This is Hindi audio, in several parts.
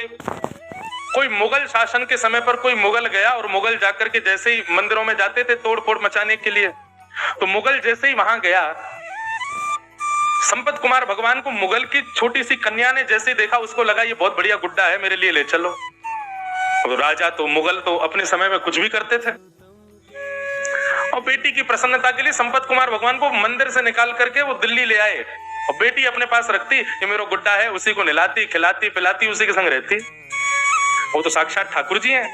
कोई मुगल शासन के समय पर कोई मुगल गया और मुगल जाकर के जैसे ही मंदिरों में जाते थे तोड़ फोड़ मचाने के लिए, तो मुगल जैसे ही वहां गया, संपत कुमार भगवान को मुगल की छोटी सी कन्या ने जैसे ही देखा, उसको लगा ये बहुत बढ़िया गुड्डा है, मेरे लिए ले चलो। तो राजा तो मुगल तो अपने समय में कुछ भी करते थे, और बेटी की प्रसन्नता के लिए संपत कुमार भगवान को मंदिर से निकाल करके वो दिल्ली ले आए, और बेटी अपने पास रखती, ये मेरा गुड्डा है, उसी को नहलाती खिलाती पिलाती उसी के संग रहती। वो तो साक्षात ठाकुर जी हैं।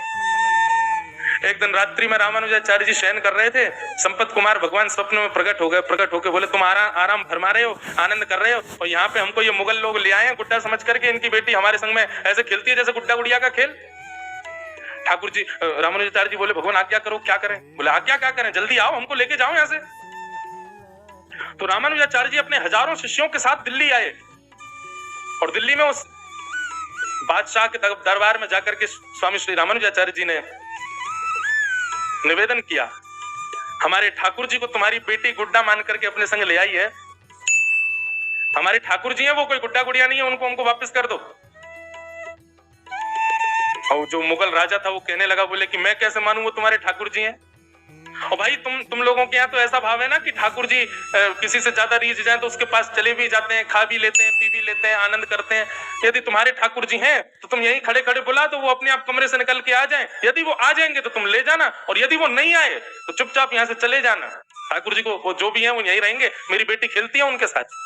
एक दिन रात्रि में रामानुजाचार्य जी शयन कर रहे थे, संपत कुमार भगवान स्वप्न में प्रकट हो गए। प्रकट होकर बोले, तुम आराम फरमा रहे हो, आनंद कर रहे हो, और यहाँ पे हमको ये मुगल लोग ले आए हैं गुड्डा समझ करके, इनकी बेटी हमारे संग में ऐसे खेलती है जैसे गुड्डा गुड़िया का खेल। ठाकुर जी रामानुजाचार्य जी बोले, भगवान आज्ञा करो, क्या करें? बोले, आज्ञा क्या करें, जल्दी आओ, हमको लेके जाओ यहाँ से। तो रामानुजाचार्य जी अपने हजारों शिष्यों के साथ दिल्ली आए, और दिल्ली में उस बादशाह के दरबार में जाकर के स्वामी श्री रामानुजाचार्य जी ने निवेदन किया, हमारे ठाकुर जी को तुम्हारी बेटी गुड्डा मान करके अपने संग ले आई है, हमारे ठाकुर जी हैं, वो कोई गुड्डा गुड़िया नहीं है, उनको हमको वापस कर दो। और जो मुगल राजा था वो कहने लगा, बोले कि मैं कैसे मानूं वो तुम्हारे ठाकुर जी हैं। और भाई तुम लोगों के यहाँ तो ऐसा भाव है ना कि ठाकुर जी किसी से ज्यादा रीझ जाए तो उसके पास चले भी जाते हैं, खा भी लेते हैं, पी भी लेते हैं, आनंद करते हैं। यदि तुम्हारे ठाकुर जी हैं तो तुम यहीं खड़े खड़े बुला दो, वो अपने आप कमरे से निकल के आ जाएं। यदि वो आ जाएंगे तो तुम ले जाना, और यदि वो नहीं आए तो चुपचाप यहाँ से चले जाना। ठाकुर जी को वो जो भी है वो यहीं रहेंगे, मेरी बेटी खेलती है उनके साथ।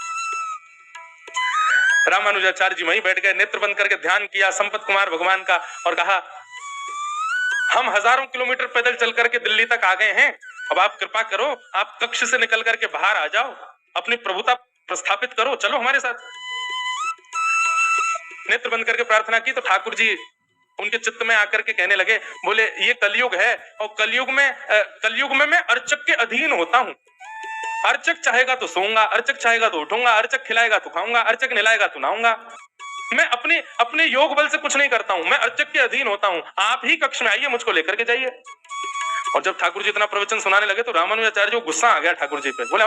रामानुजाचार्य जी वहीं बैठ गए, नेत्र बंद करके ध्यान किया संपत कुमार भगवान का, और कहा, हम हजारों किलोमीटर पैदल चल करके दिल्ली तक आ गए हैं, अब आप कृपा करो, आप कक्ष से निकल करके बाहर आ जाओ, अपनी प्रभुता प्रस्थापित करो, चलो हमारे साथ। नेत्र बंद करके प्रार्थना की तो ठाकुर जी उनके चित्त में आकर के कहने लगे, बोले, ये कलयुग है, और कलयुग में मैं अर्चक के अधीन होता हूं। अर्चक चाहेगा तो सोऊंगा, अर्चक चाहेगा तो उठूंगा, अर्चक खिलाएगा तो खाऊंगा, अर्चक नहलाएगा तो नहाऊंगा। मैं अपने योग बल से कुछ नहीं करता हूं, मैं अर्चक के अधीन होता हूं। आप ही कक्ष में आइए, मुझको लेकर के जाइए। और जब ठाकुर जी इतना प्रवचन सुनाने लगे तो रामानुजाचार्य जी को गुस्सा आ गया ठाकुर जी पे। बोले,